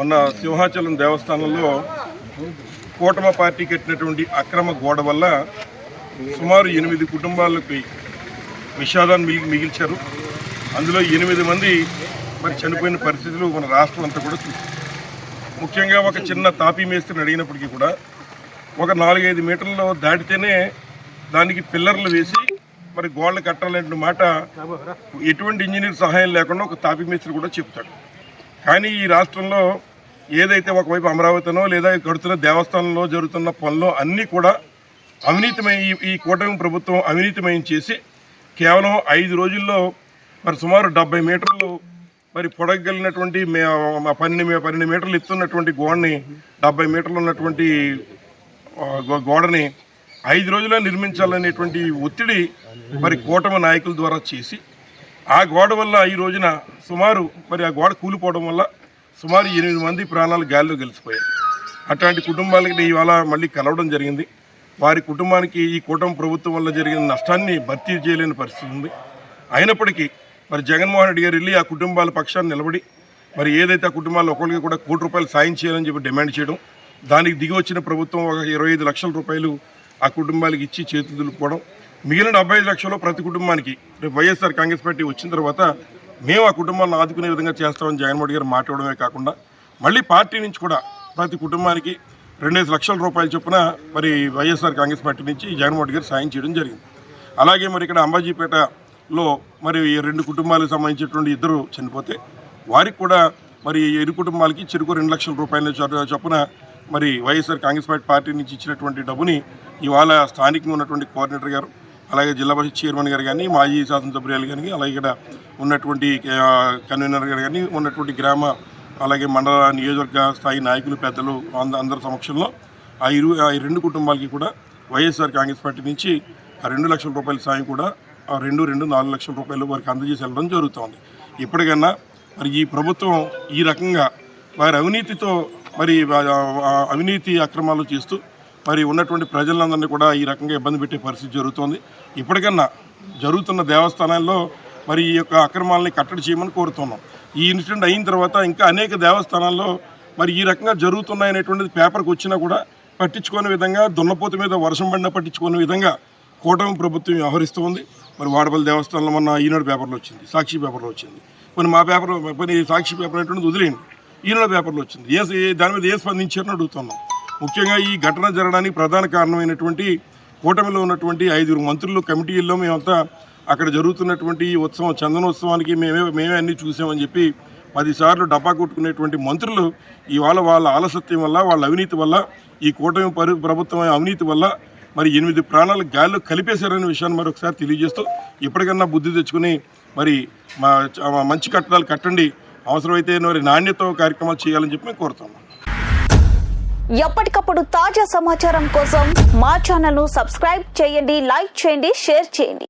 మొన్న సింహాచలం దేవస్థానంలో కూటమి పార్టీ కట్టినటువంటి అక్రమ గోడ వల్ల సుమారు 8 కుటుంబాలకి విషాదాన్ని మిగిల్చారు. అందులో 8 మంది మరి చనిపోయిన పరిస్థితులు మన రాష్ట్రం అంతా కూడా చూసింది. ముఖ్యంగా ఒక చిన్న తాపీ మేస్త్రిని అడిగినప్పటికీ కూడా ఒక 4-5 మీటర్లు దాటితేనే దానికి పిల్లర్లు వేసి మరి గోడలు కట్టాలనే మాట ఎటువంటి ఇంజనీర్ సహాయం లేకుండా ఒక తాపీ మేస్త్రి కూడా చెప్తాడు. కానీ ఈ రాష్ట్రంలో ఏదైతే ఒకవైపు అమరావతినో లేదా కడుతున్న దేవస్థానంలో జరుగుతున్న పనులు అన్నీ కూడా అవినీతిమై ఈ కూటమి ప్రభుత్వం అవినీతిమయం చేసి కేవలం 5 రోజుల్లో మరి సుమారు 70 మీటర్లు మరి పొడగలిగినటువంటి 12 మీటర్లు ఎత్తున్నటువంటి గోడని 70 మీటర్లు ఉన్నటువంటి గోడని 5 రోజుల్లో నిర్మించాలనేటువంటి ఒత్తిడి మరి కూటమి నాయకుల ద్వారా చేసి ఆ గోడ వల్ల ఈ రోజున సుమారు మరి ఆ గోడ కూలిపోవడం వల్ల సుమారు 8 మంది ప్రాణాలు గాలిలో గెలిచిపోయారు. అట్లాంటి కుటుంబాలకి ఇవాళ మళ్ళీ కలవడం జరిగింది. వారి కుటుంబానికి ఈ కూటమి ప్రభుత్వం వల్ల జరిగిన నష్టాన్ని భర్తీ చేయలేని పరిస్థితి ఉంది. అయినప్పటికీ మరి జగన్మోహన్ రెడ్డి గారు వెళ్ళి ఆ కుటుంబాల పక్షాన్ని నిలబడి మరి ఏదైతే ఆ కుటుంబాలు ఒకరికి కూడా ₹1 కోటి సాయం చేయాలని చెప్పి డిమాండ్ చేయడం, దానికి దిగి వచ్చిన ప్రభుత్వం ఒక 25 లక్షల రూపాయలు ఆ కుటుంబాలకు ఇచ్చి చేతులు దులుపుకోవడం, మిగిలిన 75 లక్షలు ప్రతి కుటుంబానికి రేపు వైఎస్ఆర్ కాంగ్రెస్ పార్టీ వచ్చిన తర్వాత మేము ఆ కుటుంబాలను ఆదుకునే విధంగా చేస్తామని జగన్మోహన్ రెడ్డి గారు మాట్లాడమే కాకుండా మళ్ళీ పార్టీ నుంచి కూడా ప్రతి కుటుంబానికి 2 లక్షల రూపాయలు చొప్పున మరి వైఎస్ఆర్ కాంగ్రెస్ పార్టీ నుంచి జగన్మోహన్ రెడ్డి గారు సాయం చేయడం జరిగింది. అలాగే మరి ఇక్కడ అంబాజీపేటలో మరి 2 కుటుంబాలకు సంబంధించినటువంటి 2 చనిపోతే వారికి కూడా మరి 2 కుటుంబాలకి చెరుకు 2 లక్షల రూపాయల చొప్పున మరి వైఎస్ఆర్ కాంగ్రెస్ పార్టీ నుంచి ఇచ్చినటువంటి డబ్బుని ఇవాళ స్థానికంగా ఉన్నటువంటి కోఆర్డినేటర్ గారు, అలాగే జిల్లా పరిషత్ చైర్మన్ గారు కానీ, మాజీ శాసనసభ్యులు కానీ, అలాగే ఇక్కడ ఉన్నటువంటి కన్వీనర్ గారు కానీ, ఉన్నటువంటి గ్రామ అలాగే మండల నియోజకవర్గ స్థాయి నాయకులు పెద్దలు అందరి సమక్షంలో ఆ 2 కుటుంబాలకి కూడా వైఎస్ఆర్ కాంగ్రెస్ పార్టీ నుంచి ఆ 2 లక్షల రూపాయల సాయం కూడా 4 లక్షల రూపాయలు వారికి అందజేసి వెళ్ళడం జరుగుతుంది. ఇప్పటికన్నా మరి ఈ ప్రభుత్వం ఈ రకంగా వారి అవినీతితో మరి అవినీతి అక్రమాలు చేస్తూ మరి ఉన్నటువంటి ప్రజలందరినీ కూడా ఈ రకంగా ఇబ్బంది పెట్టే పరిస్థితి జరుగుతోంది. ఇప్పటికన్నా జరుగుతున్న దేవస్థానాల్లో మరి ఈ యొక్క అక్రమాలని కట్టడి చేయమని కోరుతున్నాం. ఈ ఇన్సిడెంట్ అయిన తర్వాత ఇంకా అనేక దేవస్థానాల్లో మరి ఈ రకంగా జరుగుతున్నాయనేటువంటిది పేపర్కి వచ్చినా కూడా పట్టించుకునే విధంగా, దున్నపోతు మీద వర్షం పడినా పట్టించుకునే విధంగా కూటమి ప్రభుత్వం వ్యవహరిస్తూ ఉంది. మరి వాడపల్లి దేవస్థానంలో మొన్న ఈనాడు పేపర్లో వచ్చింది, సాక్షి పేపర్లో వచ్చింది, కొన్ని మా పేపర్ కొన్ని సాక్షి పేపర్ అనేటువంటిది వదిలేయండి, ఈనాడు పేపర్లో వచ్చింది. దాని మీద స్పందించారని అడుగుతున్నాం. ముఖ్యంగా ఈ ఘటన జరగడానికి ప్రధాన కారణమైనటువంటి కూటమిలో ఉన్నటువంటి 5 మంత్రులు కమిటీల్లో మేమంతా అక్కడ జరుగుతున్నటువంటి ఈ ఉత్సవం చందనోత్సవానికి మేమే అన్నీ చూసామని చెప్పి 10 సార్లు డబ్బా కొట్టుకునేటువంటి మంత్రులు ఇవాళ వాళ్ళ ఆలస్యం వల్ల, వాళ్ళ అవినీతి వల్ల, ఈ కూటమి ప్రభుత్వం అవినీతి వల్ల మరి 8 ప్రాణాలు గాల్లో కలిపేశారనే విషయాన్ని మరొకసారి తెలియజేస్తూ ఇప్పటికన్నా బుద్ధి తెచ్చుకుని మరి మంచి కట్టడాలు కట్టండి, అవసరమైతే మరి నాణ్యత కార్యక్రమాలు చేయాలని చెప్పి మేము కోరుతున్నాం. ఎప్పటికప్పుడు తాజా సమాచారం కోసం మా ఛానల్ను సబ్స్క్రైబ్ చేయండి, లైక్ చేయండి, షేర్ చేయండి.